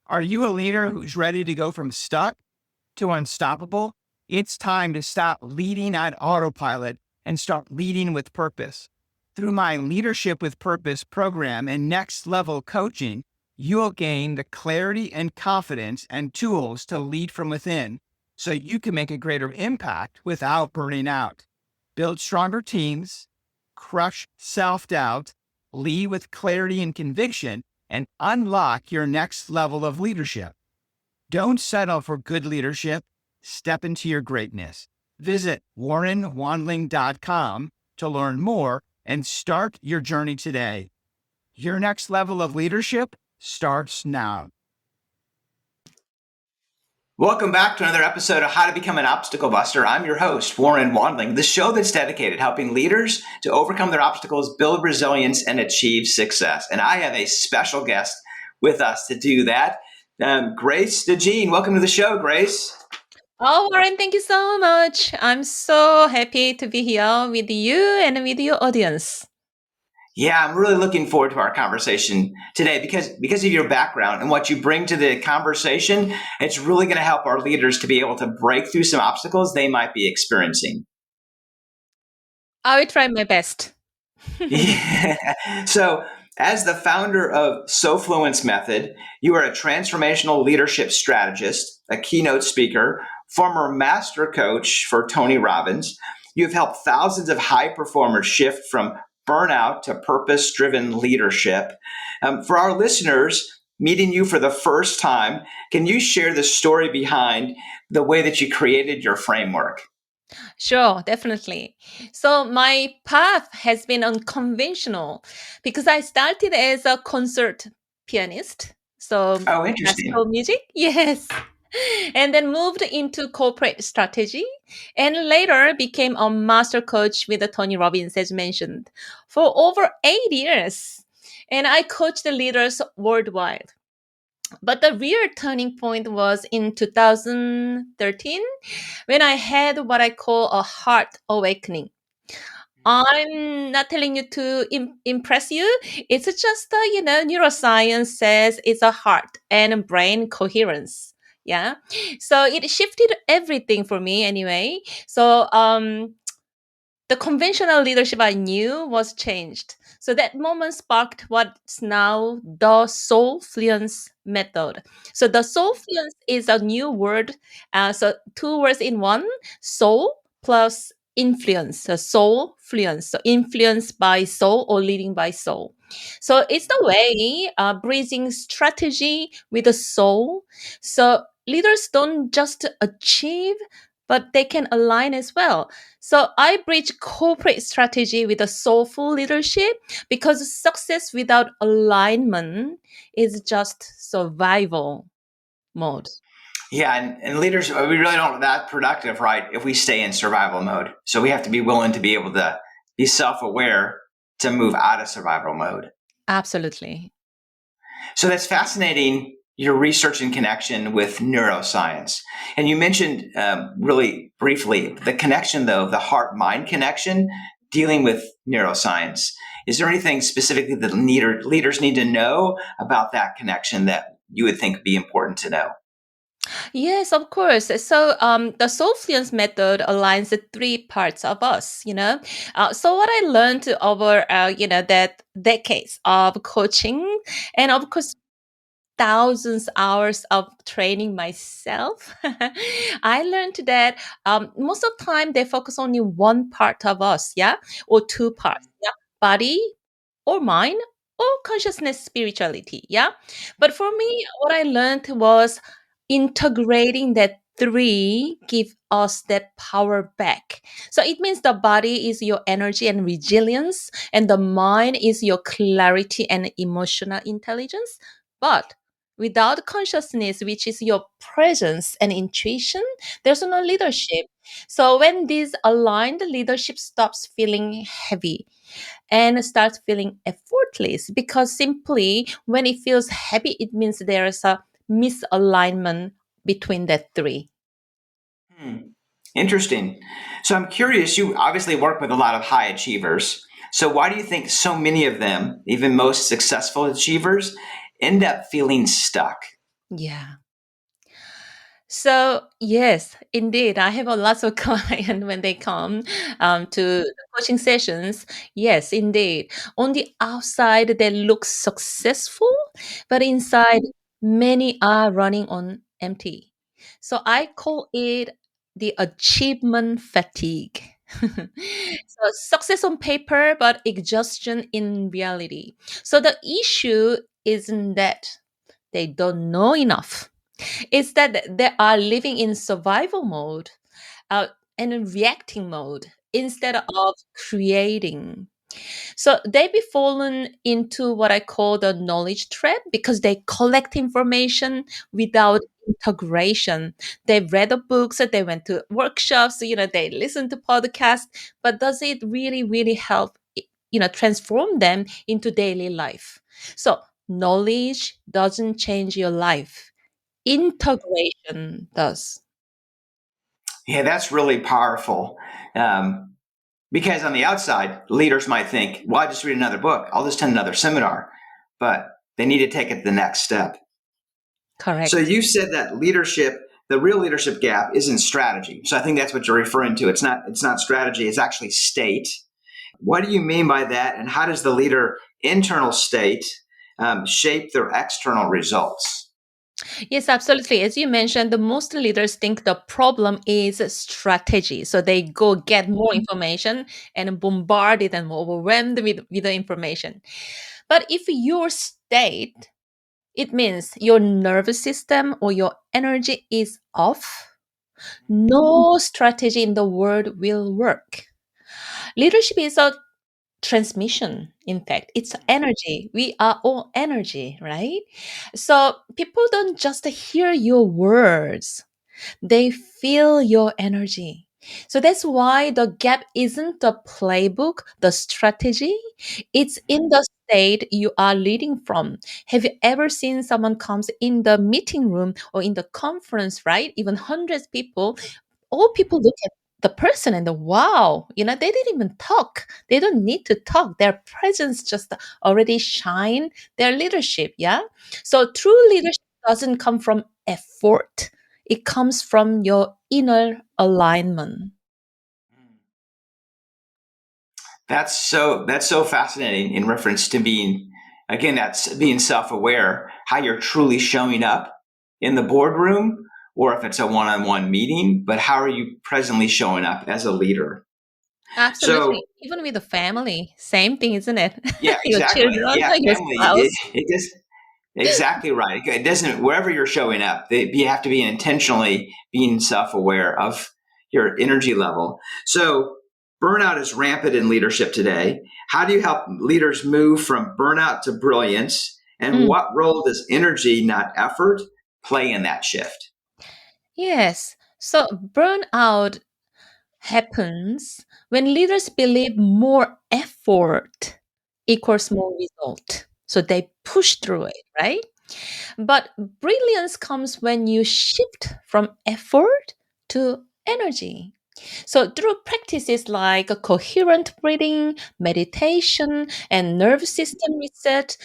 Are you a leader who's ready to go from stuck to unstoppable? It's time to stop leading on autopilot and start leading with purpose. Through my Leadership with Purpose program and next level coaching, you'll gain the clarity and confidence and tools to lead from within so you can make a greater impact without burning out. Build stronger teams, crush self doubt, lead with clarity and conviction, and unlock your next level of leadership. Don't settle for good leadership. Step into your greatness. Visit warrenwandling.com to learn more and start your journey today. Your next level of leadership starts now. Welcome back to another episode of How to Become an Obstacle Buster. I'm your host, Warren Wandling, the show that's dedicated to helping leaders to overcome their obstacles, build resilience, and achieve success. And I have a special guest with us to do that, Grace Najean. Welcome to the show, Grace. Oh, Warren, thank you so much. I'm so happy to be here with you and with your audience. Yeah, I'm really looking forward to our conversation today because of your background and what you bring to the conversation. It's really going to help our leaders to be able to break through some obstacles they might be experiencing. I will try my best. Yeah. So, as the founder of Sofluence Method, you are a transformational leadership strategist, a keynote speaker, former master coach for Tony Robbins. You've helped thousands of high performers shift from burnout to purpose-driven leadership. For our listeners, meeting you for the first time, can you share the story behind the way that you created your framework? Sure, definitely. So my path has been unconventional because I started as a concert pianist. So Oh, interesting. classical music, yes. And then moved into corporate strategy and later became a master coach with Tony Robbins, as mentioned, for over 8 years. And I coached the leaders worldwide. But the real turning point was in 2013 when I had what I call a heart awakening. I'm not telling you to impress you. It's just, neuroscience says it's a heart and brain coherence. Yeah. So it shifted everything for me anyway. So, the conventional leadership I knew was changed. So that moment sparked what's now the soul fluence method. So the soul fluence is a new word. So two words in one, soul plus influence. So soul fluence. So influence by soul or leading by soul. So it's the way bridging strategy with the soul. So leaders don't just achieve, but they can align as well. So I bridge corporate strategy with a soulful leadership because success without alignment is just survival mode. Yeah, and leaders, we really don't that productive, right, if we stay in survival mode. So we have to be willing to be able to be self-aware to move out of survival mode. Absolutely. So that's fascinating, your research and connection with neuroscience. And you mentioned really briefly the connection, though, the heart-mind connection, dealing with neuroscience. Is there anything specifically that leaders need to know about that connection that you would think would be important to know? Yes, of course. So the soul fluence method aligns the three parts of us. So what I learned over, that decades of coaching and of course, thousands hours of training myself, I learned that most of the time they focus only one part of us, yeah, or two parts, yeah, body or mind or consciousness, spirituality, yeah. But for me, what I learned was integrating that three give us that power back. So it means the body is your energy and resilience, and the mind is your clarity and emotional intelligence. But without consciousness, which is your presence and intuition, there's no leadership. So when these aligned, leadership stops feeling heavy and starts feeling effortless because simply when it feels heavy, it means there is a misalignment between the three. Interesting. So I'm curious, you obviously work with a lot of high achievers. So why do you think so many of them, even most successful achievers, end up feeling stuck? Yeah. So yes, indeed, I have a lots of clients when they come to the coaching sessions. Yes, indeed. On the outside, they look successful, but inside, many are running on empty. So I call it the achievement fatigue. So success on paper, but exhaustion in reality. So the issue isn't that they don't know enough, is that they are living in survival mode uh, and in reacting mode instead of creating. So they be fallen into what I call the knowledge trap because they collect information without integration. They read the books, they went to workshops, they listen to podcasts, but does it really, really help, transform them into daily life? So knowledge doesn't change your life. Integration does. Yeah, that's really powerful. Um, because on the outside, leaders might think, well, I just read another book. I'll just attend another seminar. But they need to take it the next step. So Correct. you said that leadership, the real leadership gap isn't strategy. So I think that's what you're referring to. It's not strategy, it's actually state. What do you mean by that? And how does the leader internal state shape their external results? Yes, absolutely. As you mentioned, the most leaders think the problem is strategy. So they go get more information and bombarded and overwhelmed with the information. But if your state, it means your nervous system or your energy is off, no strategy in the world will work. Leadership is a transmission. In fact, it's energy. We are all energy, right? So people don't just hear your words, they feel your energy. So that's why the gap isn't the playbook, the strategy, it's in the state you are leading from. Have you ever seen someone comes in the meeting room or in the conference, right? Even hundreds people, all people look at the person and the wow, they didn't even talk. They don't need to talk. Their presence just already shine their leadership. Yeah. So true leadership doesn't come from effort. It comes from your inner alignment. That's so fascinating in reference to being, again, that's being self-aware, how you're truly showing up in the boardroom, or if it's a one-on-one meeting, but how are you presently showing up as a leader? Absolutely. So Even with the family, same thing, isn't it? yeah, Your exactly. children, Yeah, your family. spouse. It just exactly right. It doesn't, wherever you're showing up, you have to be intentionally being self-aware of your energy level. So burnout is rampant in leadership today. How do you help leaders move from burnout to brilliance? And Mm, what role does energy, not effort, play in that shift? yes. So burnout happens when leaders believe more effort equals more result. So they push through it, right? But brilliance comes when you shift from effort to energy. So through practices like a coherent breathing, meditation, and nervous system reset,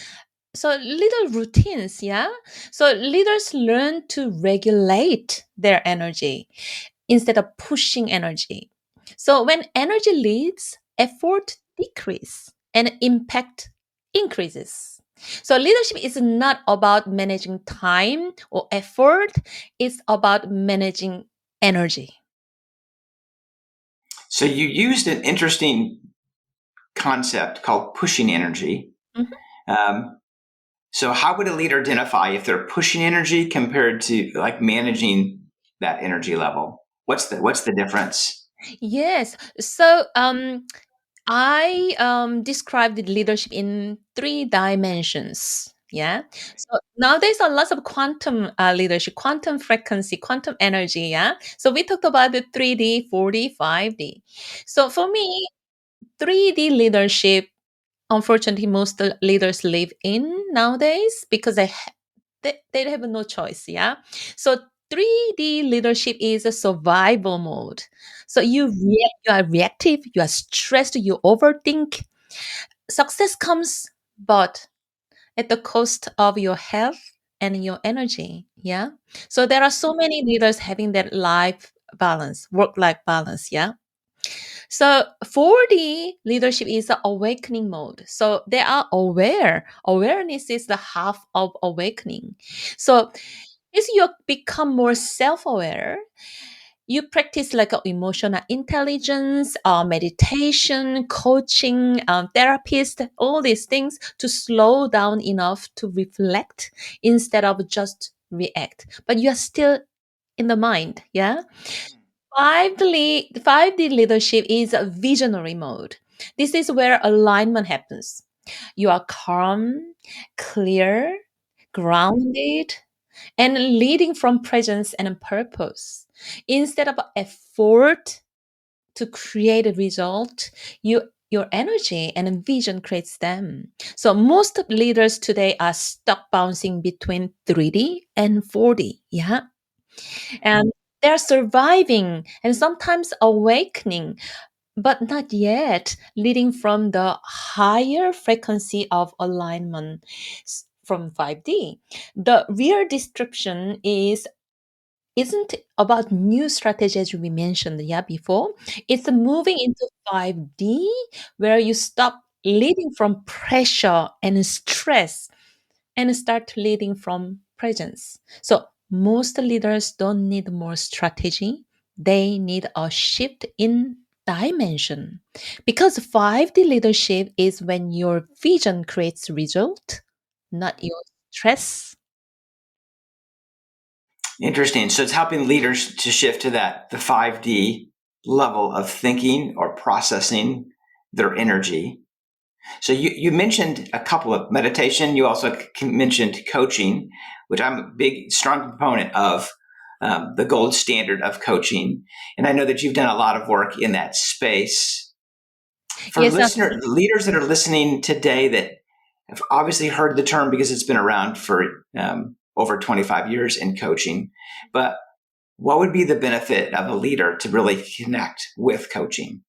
so little routines, yeah? So leaders learn to regulate their energy instead of pushing energy. So when energy leads, effort decrease and impact increases. So leadership is not about managing time or effort, it's about managing energy. So you used an interesting concept called pushing energy. Mhm. Um, So how would a leader identify if they're pushing energy compared to like managing that energy level? What's the difference? Yes. So I described the leadership in three dimensions. Yeah. So nowadays, a lot of quantum leadership, quantum frequency, quantum energy. Yeah. So we talked about the 3D, 4D, 5D. So for me, 3D leadership, unfortunately, most leaders live in nowadays because they have no choice. Yeah. So 3D leadership is a survival mode. So you are reactive, you are stressed, you overthink. Success comes, but at the cost of your health and your energy. Yeah. So there are so many leaders having that life balance, work life balance. Yeah. So 4D leadership is the awakening mode. So they are aware. Awareness is the half of awakening. So as you become more self-aware, you practice like emotional intelligence, meditation, coaching, therapist, all these things to slow down enough to reflect instead of just react. But you are still in the mind, yeah? 5D leadership is a visionary mode. This is where alignment happens. You are calm, clear, grounded, and leading from presence and purpose. Instead of effort to create a result, your energy and vision creates them. So most of leaders today are stuck bouncing between 3D and 4D. Yeah. And they're surviving and sometimes awakening, but not yet leading from the higher frequency of alignment from 5D. The real description isn't about new strategies we mentioned before. It's moving into 5D where you stop leading from pressure and stress and start leading from presence. So most leaders don't need more strategy. They need a shift in dimension. Because 5D leadership is when your vision creates result, not your stress. Interesting. So it's helping leaders to shift to the 5D level of thinking or processing their energy. So you mentioned a couple of meditation. You also mentioned coaching, which I'm a big, strong proponent of, the gold standard of coaching. And I know that you've done a lot of work in that space. For Yes, absolutely. leaders that are listening today that have obviously heard the term because it's been around for over 25 years in coaching, but what would be the benefit of a leader to really connect with coaching?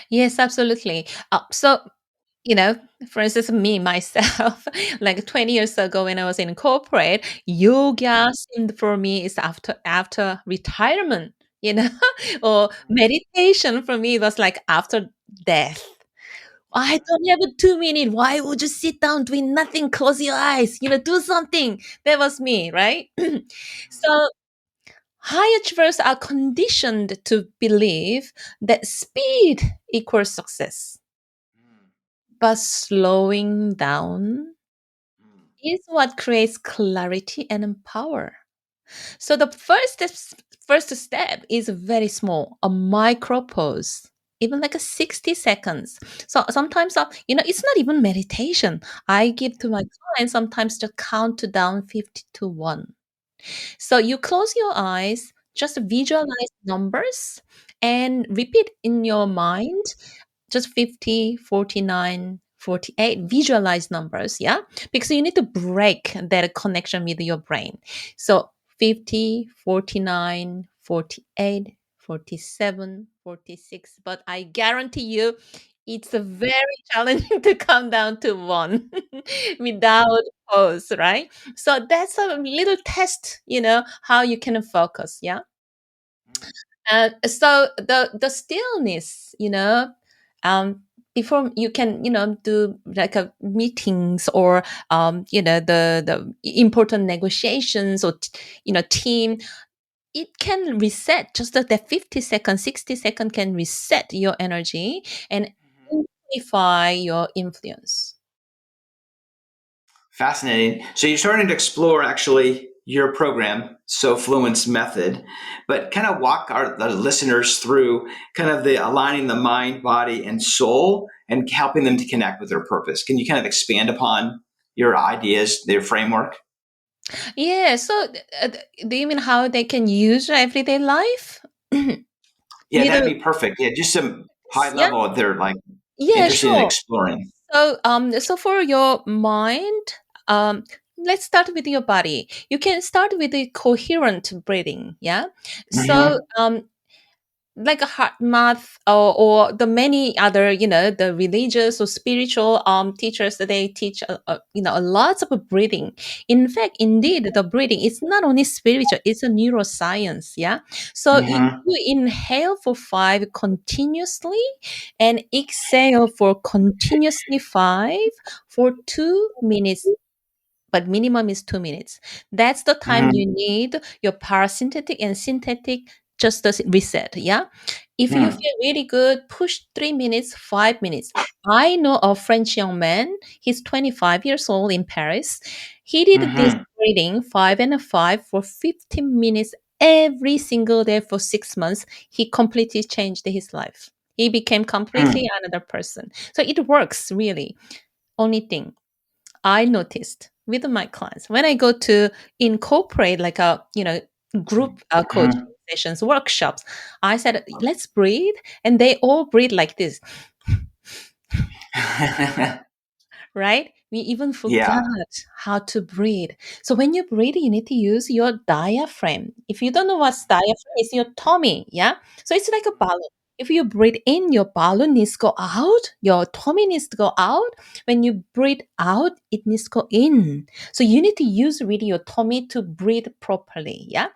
Yes, absolutely. So you know, for instance, me myself, like 20 years ago when I was in corporate, yoga seemed for me is after retirement, you know, or meditation for me was like after death. I don't have a 2 minute. Why would you sit down doing nothing? Close your eyes, do something. That was me, right? So high achievers are conditioned to believe that speed equals success, but slowing down is what creates clarity and power. So the first step is very small, a micro pause, even like a 60 seconds. So sometimes, it's not even meditation. I give to my clients sometimes to count down 50 to 1. So you close your eyes, just visualize numbers and repeat in your mind just 50, 49, 48. Visualize numbers, yeah? Because you need to break that connection with your brain. So 50, 49, 48, 47, 46. But I guarantee you, it's a very challenging to come down to 1 without pause, right? So that's a little test, how you can focus, yeah? So the stillness, um, before you can, do like a meetings or the important negotiations or team, it can reset just that 50 seconds, 60 seconds can reset your energy and amplify your influence. Fascinating. So you're starting to explore actually your program, So Fluence Method, but kind of walk the listeners through kind of the aligning the mind, body, and soul and helping them to connect with their purpose. Can you kind of expand upon your ideas, their framework? Yeah. So, do you mean how they can use your everyday life? Yeah, With that'd a be perfect. Yeah, just some high yeah, level if they're like yeah, interested in sure. exploring. So for your mind, let's start with your body. You can start with the coherent breathing. Yeah. So Mm-hmm. like a heart math, or the many other, the religious or spiritual teachers that they teach, a lots of breathing. In fact, indeed, the breathing is not only spiritual, it's a neuroscience. Yeah. So if Mm-hmm. you inhale for 5 continuously and exhale for continuously 5 for 2 minutes, but minimum is 2 minutes. That's the time Mm-hmm. you need your parasympathetic and synthetic just to reset. Yeah. If you feel really good, push 3 minutes, 5 minutes. I know a French young man. He's 25 years old in Paris. He did this Mm-hmm. breathing 5 and 5 for 15 minutes every single day for 6 months. He completely changed his life. He became completely another person. So it works really. Only thing I noticed with my clients when I go to incorporate like a group coaching Mm-hmm. sessions, workshops, I said let's breathe, and they all breathe like this, right? We even Yeah. forgot how to breathe. So when you breathe, you need to use your diaphragm. If you don't know what's diaphragm, it's your tummy, yeah? So it's like a balloon. If you breathe in, your balloon needs to go out, your tummy needs to go out. When you breathe out, it needs to go in. So you need to use really your tummy to breathe properly, yeah?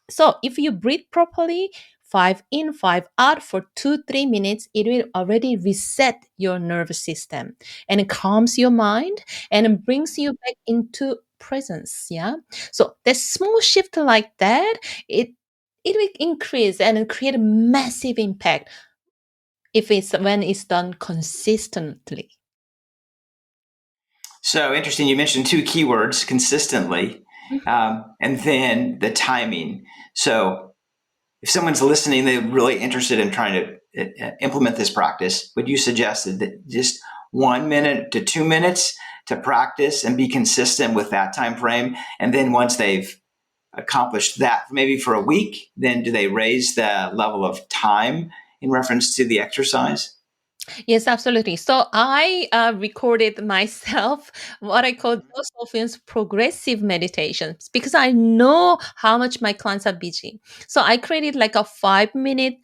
So if you breathe properly, 5 in, 5 out for 2, 3 minutes, it will already reset your nervous system and it calms your mind and it brings you back into presence. Yeah. So that small shift like that, it will increase and create a massive impact if it's when it's done consistently. So interesting. You mentioned two keywords: consistently, Mhm. and then the timing. So if someone's listening, they're really interested in trying to implement this practice, would you suggest that just 1 minute to 2 minutes to practice and be consistent with that time frame? And then once they've accomplished that, maybe for a week, then do they raise the level of time in reference to the exercise? Yes, absolutely. So I recorded myself what I call those Sophians progressive meditations because I know how much my clients are busy. So I created like a 5 minute,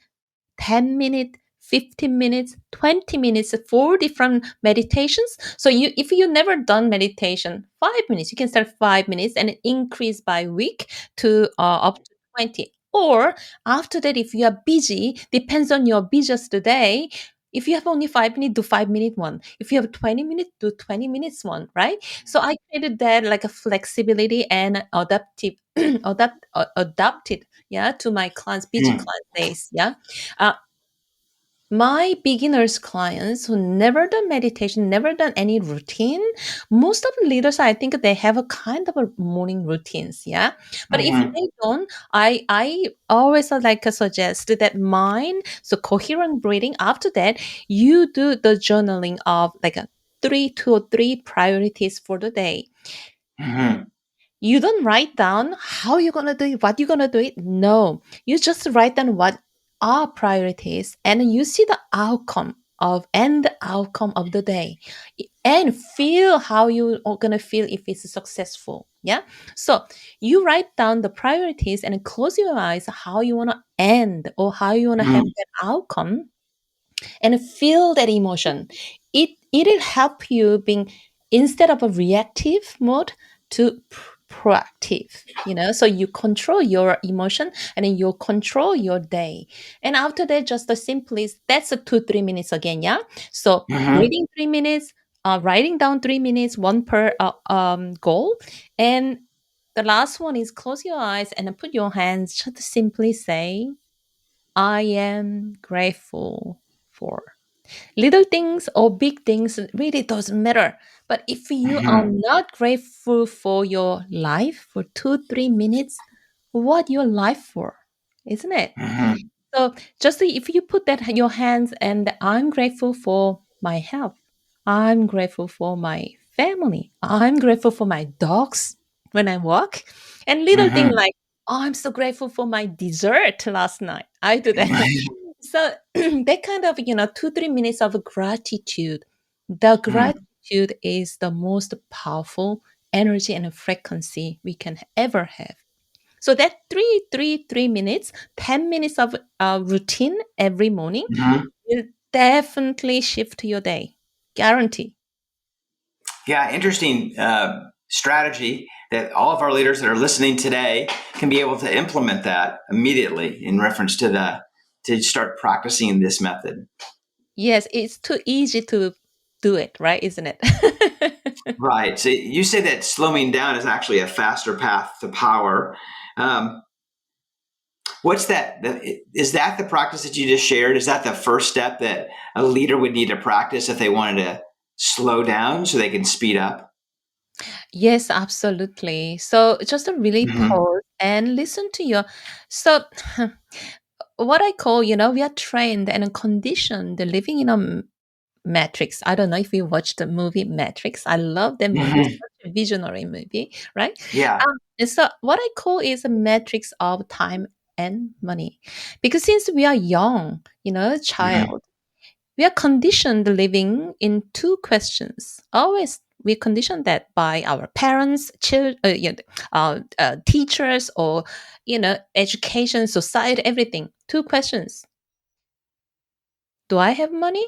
10 minute, 15 minutes, 20 minutes, 4 different meditations. So if you never done meditation, 5 minutes, you can start 5 minutes and increase by week to up to 20. Or after that, if you are busy, depends on your busiest day. If you have only 5 minutes, do 5 minute one. If you have 20 minutes, do 20 minutes one, right? So I created that like a flexibility and adaptive, adapted, yeah, to my clients, busy Hmm. client days, yeah. Uh, my beginners clients who never done meditation, never done any routine, most of the leaders, I think they have a kind of a morning routines, yeah. But if Mm-hmm. they don't, I always like suggest that mine, so coherent breathing. After that, you do the journaling of like a 3 priorities for the day. Mm-hmm. You don't write down how you're gonna do it, what you're gonna do it. No, you just write down what are priorities, and you see the outcome of the day, and feel how you are gonna feel if it's successful. Yeah. So you write down the priorities and close your eyes how you wanna end or how you wanna have Mm-hmm. that outcome and feel that emotion. It'll help you being instead of a reactive mode to proactive. So you control your emotion and then you control your day. And after that, just the simplest. That's a 2 3 minutes again. Yeah. So Mm-hmm. breathing 3 minutes, writing down 3 minutes, one per goal, and the last one is close your eyes and then put your hands. Just simply say, "I am grateful for." Little things or big things really doesn't matter. But if you are Mm-hmm. not grateful for your life for 2 3 minutes, what your life for? Isn't it? Mm-hmm. So just if you put that in your hands and I'm grateful for my health. I'm grateful for my family. I'm grateful for my dogs when I walk. And little thing Mm-hmm. like, oh, I'm so grateful for my dessert last night. I do that. So that kind of, 2 3 minutes of gratitude. The gratitude is the most powerful energy and frequency we can ever have. So that 3 minutes, 10 minutes of routine every morning Mhm. will definitely shift your day. Guarantee. Yeah, interesting strategy that all of our leaders that are listening today can be able to implement that immediately in reference to to start practicing this method. Yes, it's too easy to do it, right? Isn't it? Right. So you say that slowing down is actually a faster path to power. Um, what's that? Is that the practice that you just shared? Is that the first step that a leader would need to practice if they wanted to slow down so they can speed up? Yes, absolutely. So just to really Mm-hmm. pause and listen to your so what I call, we are trained and conditioned living in a Matrix. I don't know if you watched the movie Matrix. I love that movie. It's Mm-hmm. such a visionary movie, right? Yeah. And so what I call is a matrix of time and money. Because since we are young, Mm-hmm. child, we are conditioned living in two questions. Always we're conditioned that by our parents, teachers, or education, society, everything. Two questions: Do I have money,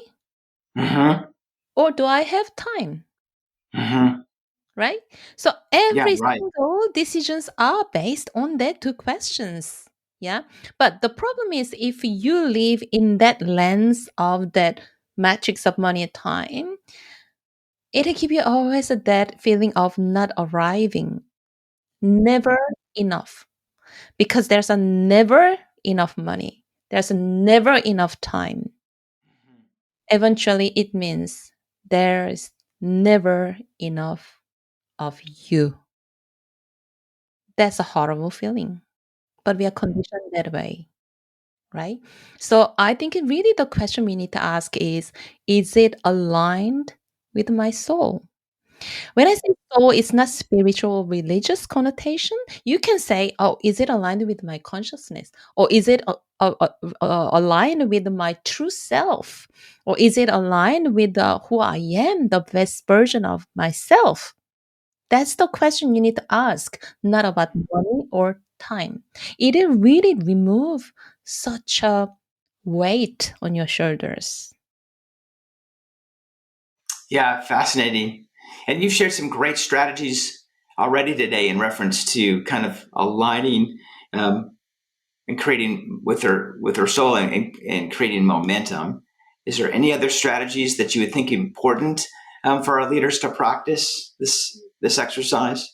Mm-hmm. or do I have time? Mm-hmm. Right? So Yeah. every Right. single decisions are based on that two questions. Yeah. But the problem is if you live in that lens of that matrix of money and time, it'll give you always that feeling of not arriving, never enough. Because there's a never enough money. There's a never enough time. Eventually it means there's never enough of you. That's a horrible feeling, but we are conditioned that way, right? So I think really the question we need to ask is it aligned with my soul? When I say soul, it's not spiritual or religious connotation. You can say, oh, is it aligned with my consciousness? Or is it aligned with my true self? Or is it aligned with who I am, the best version of myself? That's the question you need to ask, not about money or time. It'll really remove such a weight on your shoulders. Yeah, fascinating. And you've shared some great strategies already today in reference to kind of aligning um, and creating with her soul and creating momentum. Is there any other strategies that you would think important for our leaders to practice this exercise?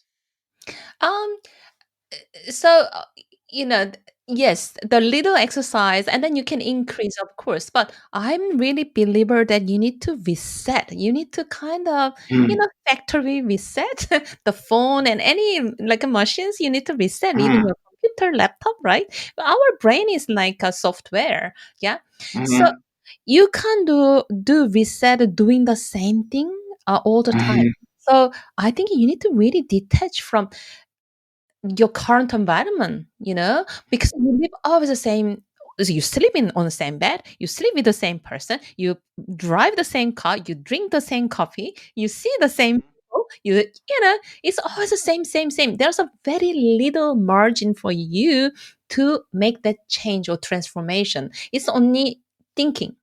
Um, so yes, the little exercise, and then you can increase, of course, but I'm really believer that you need to reset. You need to kind of Mm-hmm. factory reset the phone and any like machines. You need to reset even Mm-hmm. your computer, laptop, right? Our brain is like a software. Yeah. So Mm-hmm. you can't do reset doing the same thing all the time. Mm-hmm. So I think you need to really detach from your current environment, because you live always the same. So you sleep in on the same bed, you sleep with the same person, you drive the same car, you drink the same coffee, you see the same people, it's always the same. There's a very little margin for you to make that change or transformation. It's only thinking.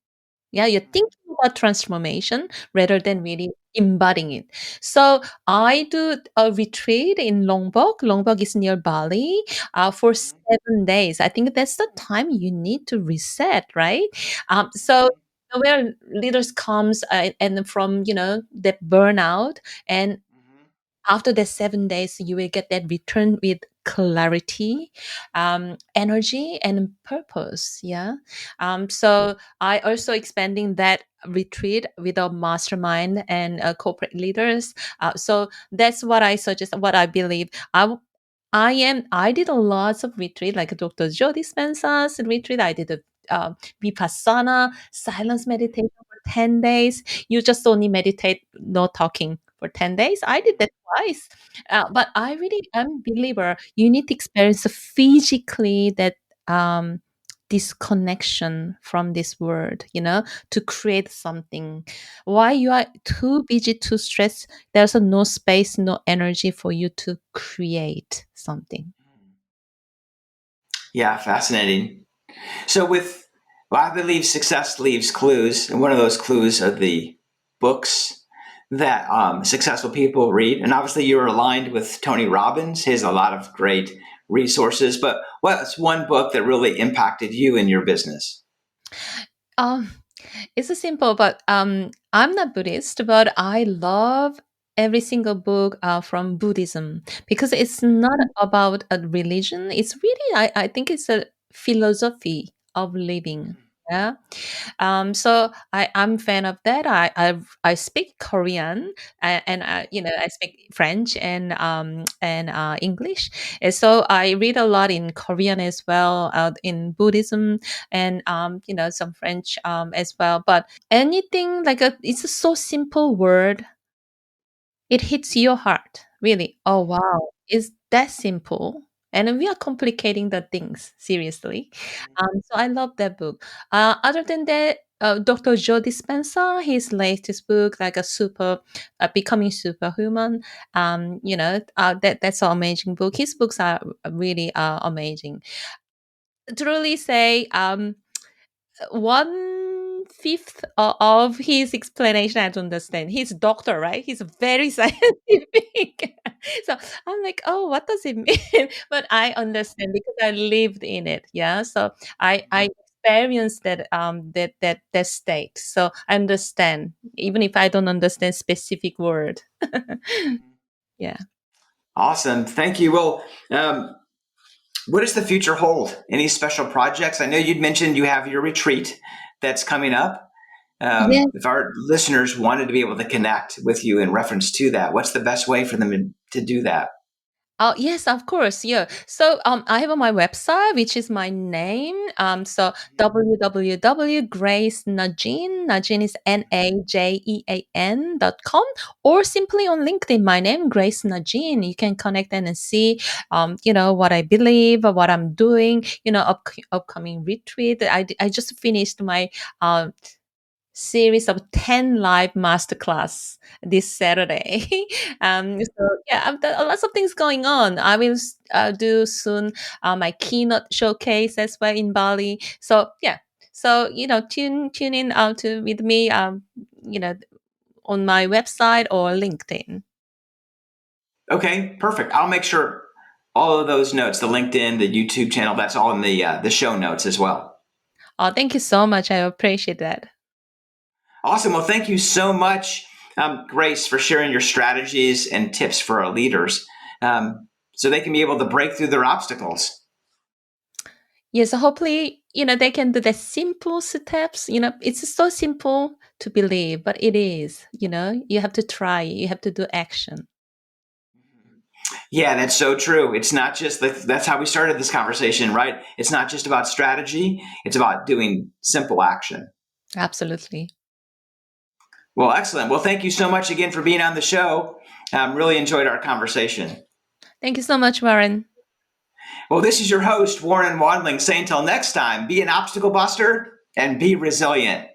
Yeah, you're thinking about transformation rather than really embodying it. So I do a retreat in Lombok. Lombok is near Bali for 7 days. I think that's the time you need to reset, right? So where leaders comes and from that burnout, and after the 7 days you will get that return with clarity, energy and purpose. Yeah. So I also expanding that retreat with a mastermind and corporate leaders. So that's what I suggest, what I believe. I did a lots of retreat like Dr. Joe Dispenza's retreat. I did a vipassana silence meditation for 10 days. You just only meditate, no talking for 10 days. I did that twice. But I really am believer you need to experience physically that um, disconnection from this world, to create something. Why you are too busy, too stressed, there's no space, no energy for you to create something. Yeah, fascinating. So I believe success leaves clues, and one of those clues are the books that successful people read. And obviously, you're aligned with Tony Robbins. He has a lot of great resources. But what's one book that really impacted you in your business? Um, it's a simple, but I'm not Buddhist, but I love every single book from Buddhism because it's not about a religion. It's really, I think it's a philosophy of living. Yeah. So I'm fan of that. I speak Korean and I speak French and English. And so I read a lot in Korean as well, in Buddhism and some French as well. But anything like it's a so simple word, it hits your heart really. Oh wow, is that simple? And we are complicating the things seriously. So I love that book. Other than that, Dr. Joe Dispenza, his latest book, like a super, becoming superhuman. That's an amazing book. His books are really amazing. Truly say, 1/5 of his explanation I don't understand. He's a doctor, right? He's very scientific. So I'm like, oh, what does it mean? But I understand because I lived in it. Yeah. So I experienced that state. So I understand, even if I don't understand specific word. Yeah. Awesome. Thank you. Well, what does the future hold? Any special projects? I know you'd mentioned you have your retreat that's coming up. Yes. If our listeners wanted to be able to connect with you in reference to that, what's the best way for them to do that? Oh yes, of course. Yeah. So I have on my website, which is my name. So www.gracenajean, Najean is Najean.com, or simply on LinkedIn, my name, Grace Najean. You can connect and see, what I believe, what I'm doing. Upcoming retreat. I just finished my series of 10 live masterclass this Saturday. So yeah, I've done lots of things going on. I will do soon my keynote showcase as well in Bali. So yeah, so tune in to with me, you know, on my website or LinkedIn. Okay, perfect. I'll make sure all of those notes, the LinkedIn, the YouTube channel, that's all in the show notes as well. Oh, thank you so much. I appreciate that. Awesome. Well, thank you so much, Grace, for sharing your strategies and tips for our leaders so they can be able to break through their obstacles. Yes, so hopefully, they can do the simple steps. It's so simple to believe, but it is, you have to try, you have to do action. Yeah, that's so true. It's not just that's how we started this conversation, right? It's not just about strategy, it's about doing simple action. Absolutely. Well, excellent. Well, thank you so much again for being on the show. Really enjoyed our conversation. Thank you so much, Warren. Well, this is your host, Warren Wandling, saying until next time, be an obstacle buster and be resilient.